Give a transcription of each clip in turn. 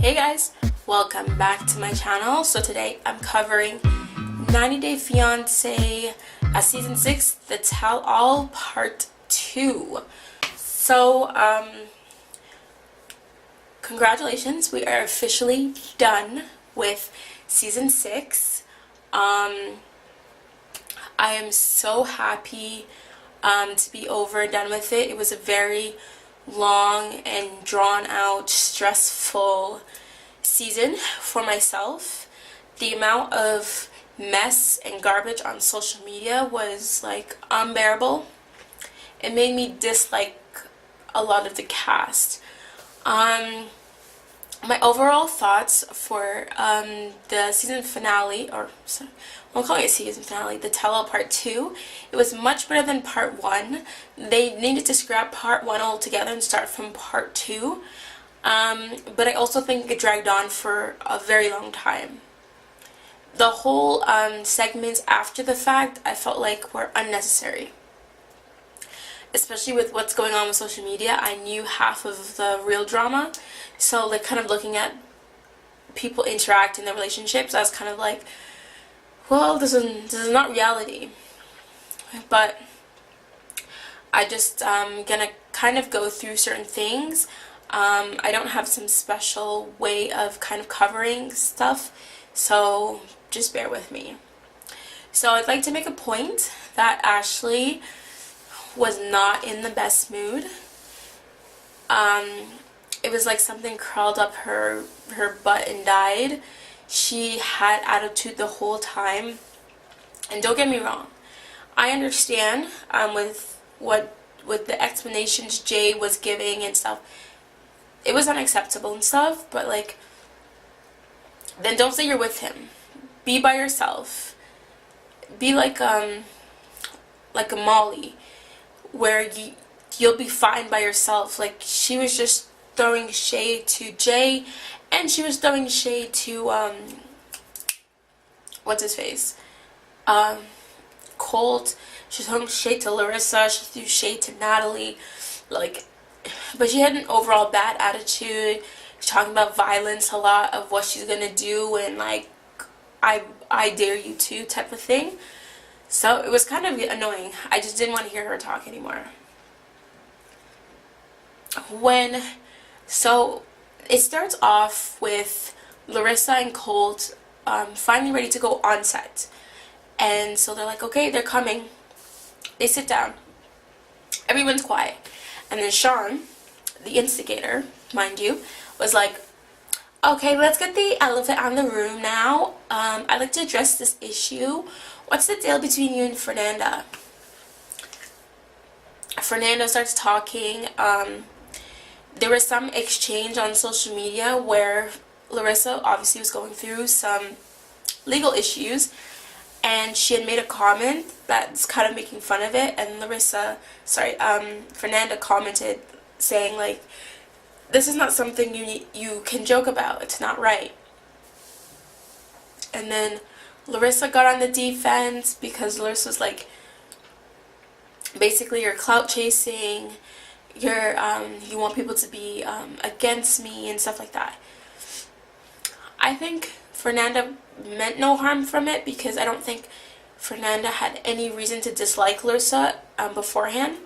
Hey guys, welcome back to my channel. So today I'm covering 90 Day Fiance season 6, the Tell All part 2. So congratulations, we are officially done with season 6. I am so happy to be over and done with it. It was a very long and drawn out, stressful season for myself. The amount of mess and garbage on social media was like unbearable. It made me dislike a lot of the cast. My overall thoughts for the season finale, or sorry, I'm calling it season finale, the Tell All Part 2, it was much better than Part 1. They needed to scrap Part 1 altogether and start from Part 2. But I also think it dragged on for a very long time. The whole segments after the fact, I felt like were unnecessary. Especially with what's going on with social media, I knew half of the real drama. So like kind of looking at people interact in their relationships, I was kind of like, well, this is not reality. But I just gonna kind of go through certain things. I don't have some special way of kind of covering stuff, so just bear with me. So I'd like to make a point that Ashley was not in the best mood. It was like something crawled up her butt and died. She had attitude the whole time. And don't get me wrong, I understand with the explanations Jay was giving and stuff, it was unacceptable and stuff, but like, then don't say you're with him. Be by yourself. Be like a Molly, where you'll be fine by yourself. Like, she was just throwing shade to Jay, and she was throwing shade to what's his face, Colt. She was throwing shade to Larissa. She threw shade to Natalie, like, but she had an overall bad attitude. She's talking about violence a lot, of what she's gonna do, and like, I dare you to type of thing. So it was kind of annoying. I just didn't want to hear her talk anymore. So it starts off with Larissa and Colt finally ready to go on set. And so they're like, okay, they're coming. They sit down. Everyone's quiet. And then Sean, the instigator, mind you, was like, okay, let's get the elephant on the room now. I'd like to address this issue. What's the deal between you and Fernanda? Fernanda starts talking. There was some exchange on social media where Larissa obviously was going through some legal issues, and she had made a comment that's kind of making fun of it, and Fernanda commented saying like, this is not something you can joke about. It's not right. And then Larissa got on the defense because Larissa was like, basically, you're clout chasing, you want people to be against me and stuff like that. I think Fernanda meant no harm from it, because I don't think Fernanda had any reason to dislike Larissa beforehand.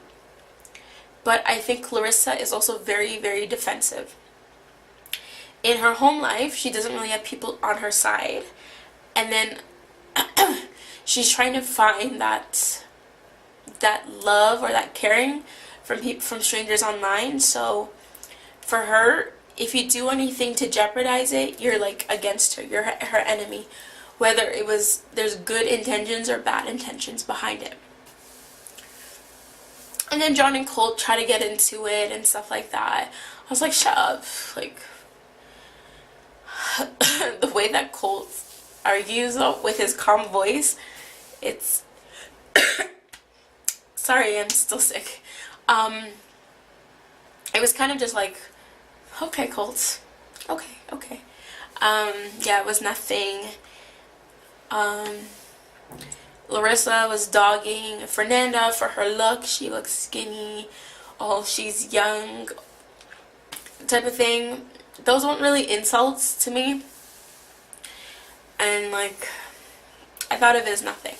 But I think Larissa is also very, very defensive. In her home life, she doesn't really have people on her side. And then she's trying to find that love or that caring from strangers online. So for her, if you do anything to jeopardize it, you're like against her. You're her enemy. Whether there's good intentions or bad intentions behind it. And then John and Colt try to get into it and stuff like that. I was like, shut up. Like, the way that Colt argues with his calm voice, it's sorry, I'm still sick. It was kind of just like, okay, Colt, okay. Yeah, it was nothing. Larissa was dogging Fernanda for her look. She looks skinny. Oh, she's young, type of thing. those weren't really insults to me, and like I thought of it as nothing.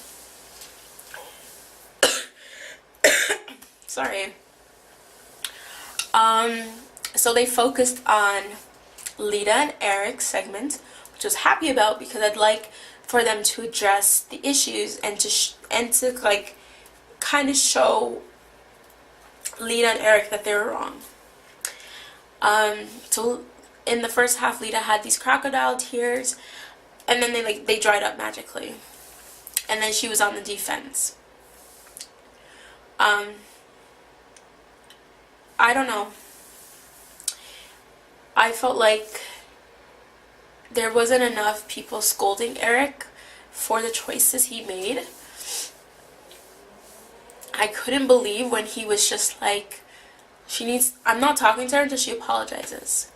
Sorry. So they focused on Lita and Eric's segment, which I was happy about because I'd like for them to address the issues and to like kind of show Lita and Eric that they were wrong. So in the first half, Lita had these crocodile tears, and then they dried up magically, and then she was on the defense. I don't know. I felt like there wasn't enough people scolding Eric for the choices he made. I couldn't believe when he was just like, I'm not talking to her until she apologizes.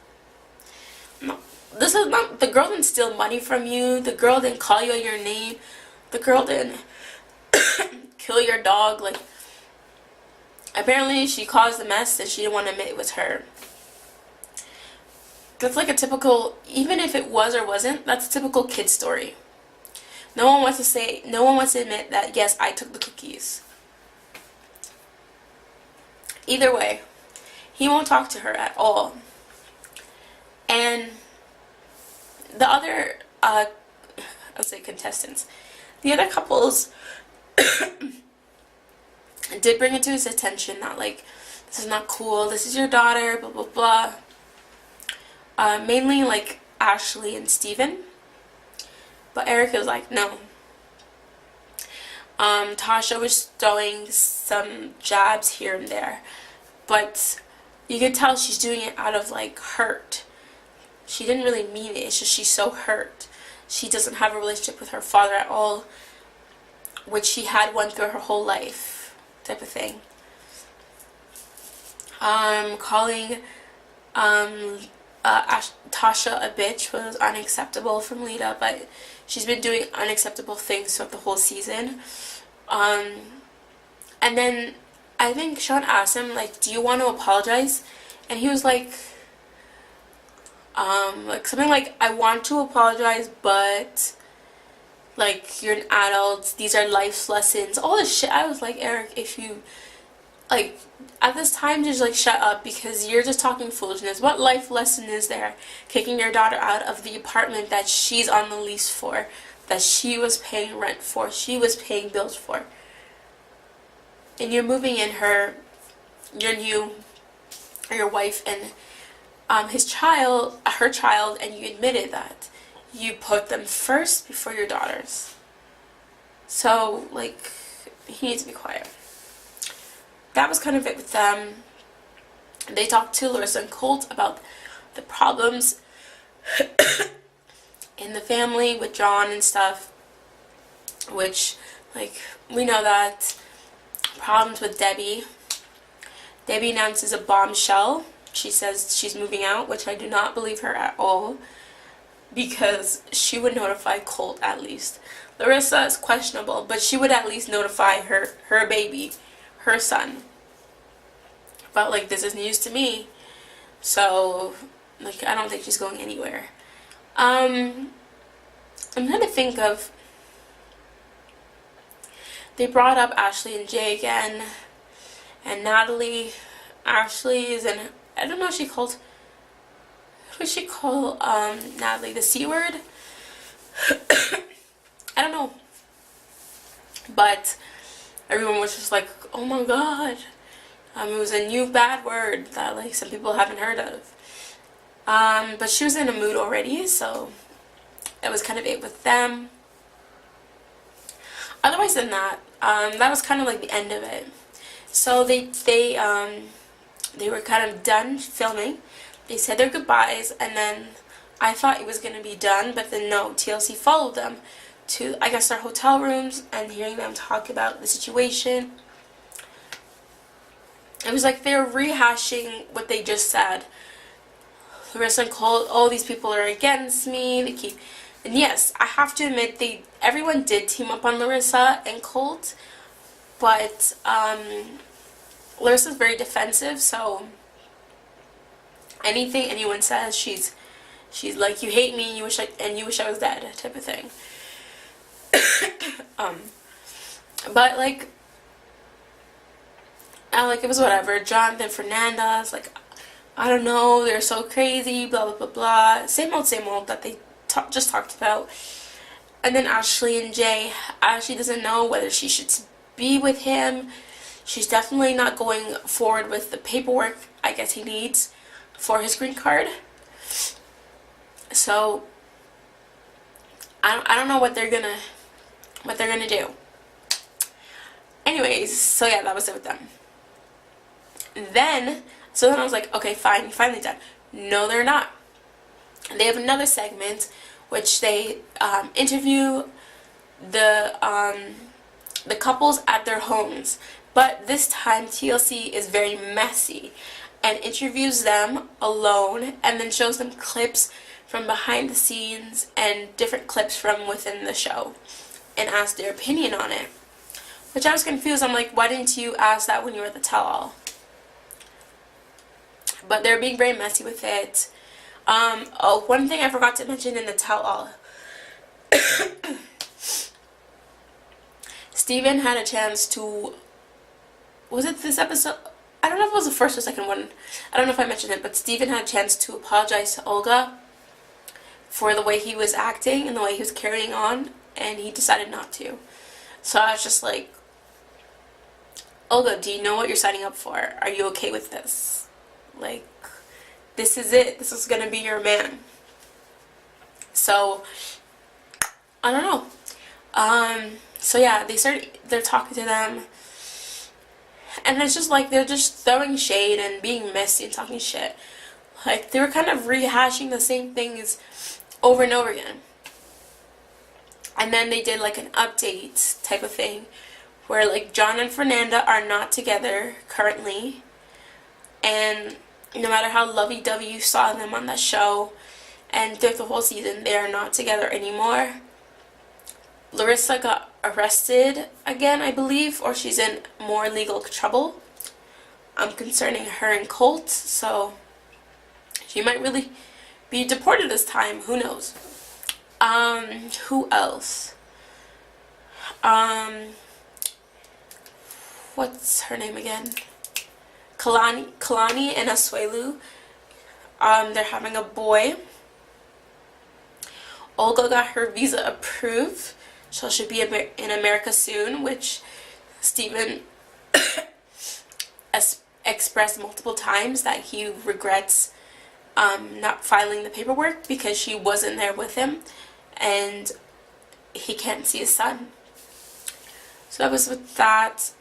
No, this is not, the girl didn't steal money from you, the girl didn't call you your name, the girl didn't kill your dog. Like, apparently she caused the mess and she didn't want to admit it was her. That's like a typical, even if it was or wasn't, that's a typical kid story. No one wants to admit that, yes, I took the cookies. Either way, he won't talk to her at all. And the other, let's say contestants, the other couples did bring it to his attention that, like, this is not cool, this is your daughter, blah, blah, blah. Mainly, like, Ashley and Steven. But Eric was like, no. Tasha was throwing some jabs here and there. But you could tell she's doing it out of, like, hurt. She didn't really mean it. It's just she's so hurt. She doesn't have a relationship with her father at all, which she had one through her whole life, type of thing. Calling Tasha a bitch was unacceptable from Lita, but she's been doing unacceptable things throughout the whole season. And then I think Sean asked him, like, do you want to apologize? And he was like something like, I want to apologize, but, like, you're an adult, these are life's lessons, all this shit. I was like, Eric, if you, like, at this time, just, like, shut up, because you're just talking foolishness. What life lesson is there? Kicking your daughter out of the apartment that she's on the lease for, that she was paying rent for, she was paying bills for. And you're moving in your wife and her child, and you admitted that you put them first before your daughters. So, like, he needs to be quiet. That was kind of it with them. They talked to Larissa and Colt about the problems in the family with John and stuff, which, like, we know that. Problems with Debbie. Debbie announces a bombshell. She says she's moving out, which I do not believe her at all, because she would notify Colt at least. Larissa is questionable, but she would at least notify her baby, her son. But, like, this is news to me, so, like, I don't think she's going anywhere. I'm trying to think of, they brought up Ashley and Jay again, and Natalie. Ashley is in, I don't know if she called, what did she call Natalie, the C word? I don't know. But everyone was just like, oh my god. It was a new bad word that, like, some people haven't heard of. But she was in a mood already, so that was kind of it with them. Otherwise than that, that was kind of like the end of it. So they were kind of done filming. They said their goodbyes, and then I thought it was going to be done, but then no, TLC followed them to, I guess, their hotel rooms, and hearing them talk about the situation. It was like they were rehashing what they just said. Larissa and Colt, all these people are against me. They keep, and yes, I have to admit, everyone did team up on Larissa and Colt, but Larissa's very defensive, so anything anyone says, she's like, you hate me, you wish I was dead, type of thing. But like, it was whatever. Jonathan Fernandez, like, I don't know, they're so crazy, blah blah blah blah. Same old that they just talked about. And then Ashley and Jay. Ashley doesn't know whether she should be with him. She's definitely not going forward with the paperwork I guess he needs for his green card. So I don't know what they're gonna do. Anyways, so yeah, that was it with them. So then I was like, okay, fine, you're finally done. No, they're not. They have another segment which they interview the couples at their homes, but this time TLC is very messy and interviews them alone and then shows them clips from behind the scenes and different clips from within the show and asks their opinion on it, which I was confused. I'm like, why didn't you ask that when you were at the tell-all? But they're being very messy with it. Oh, one thing I forgot to mention in the tell-all. Steven had a chance to... Was it this episode? I don't know if it was the first or second one. I don't know if I mentioned it, but Steven had a chance to apologize to Olga for the way he was acting and the way he was carrying on, and he decided not to. So I was just like, Olga, do you know what you're signing up for? Are you okay with this? Like, this is it. This is gonna be your man. So, I don't know. So yeah, they're talking to them, and it's just like, they're just throwing shade and being messy and talking shit. Like, they were kind of rehashing the same things over and over again. And then they did like an update type of thing, where like John and Fernanda are not together currently, and no matter how lovey-dovey you saw them on that show and throughout the whole season, they are not together anymore. Larissa got arrested again, I believe, or she's in more legal trouble concerning her and Colt, so she might really be deported this time. Who knows? Who else? What's her name again? Kalani and Asuelu. They're having a boy. Olga got her visa approved, so she'll be in America soon, which Steven expressed multiple times that he regrets not filing the paperwork because she wasn't there with him and he can't see his son. So that was with that.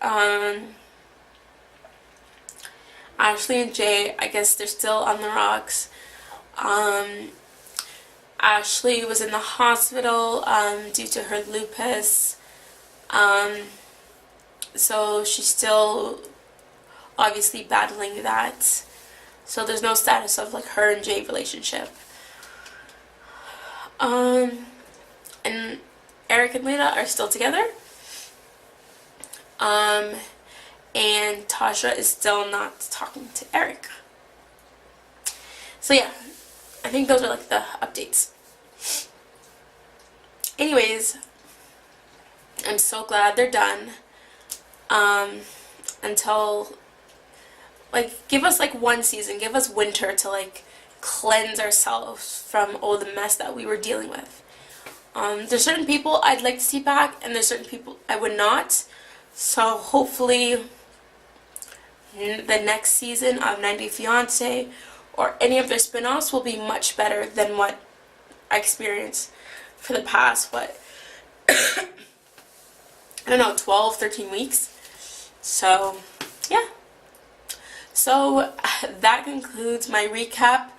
Ashley and Jay, I guess they're still on the rocks. Ashley was in the hospital due to her lupus. So she's still obviously battling that. So there's no status of like her and Jay relationship. And Eric and Lena are still together. And Tasha is still not talking to Eric. So yeah, I think those are like the updates. Anyways, I'm so glad they're done. Until, like, give us like one season, give us winter to like cleanse ourselves from all the mess that we were dealing with. There's certain people I'd like to see back, and there's certain people I would not. So hopefully the next season of 90 Day Fiance or any of their spin-offs will be much better than what I experienced for the past, what, I don't know, 12, 13 weeks. So, yeah. So, that concludes my recap,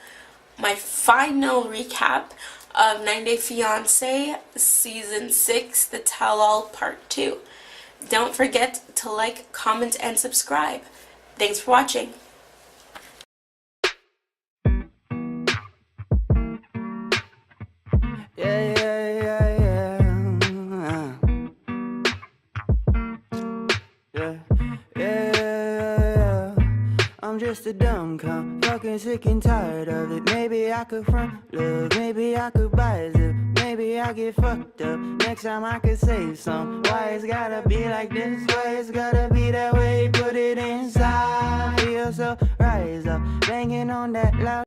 my final recap of 90 Day Fiance Season 6, The Tell-All Part 2. Don't forget to like, comment, and subscribe. Thanks for watching. just a dumb cunt, fucking sick and tired of it. Maybe I could front love, maybe I could buy a zip, maybe I get fucked up. Next time I could save some. Why it's gotta be like this? Why it's gotta be that way? Put it inside. Feel so rise up, banging on that loud.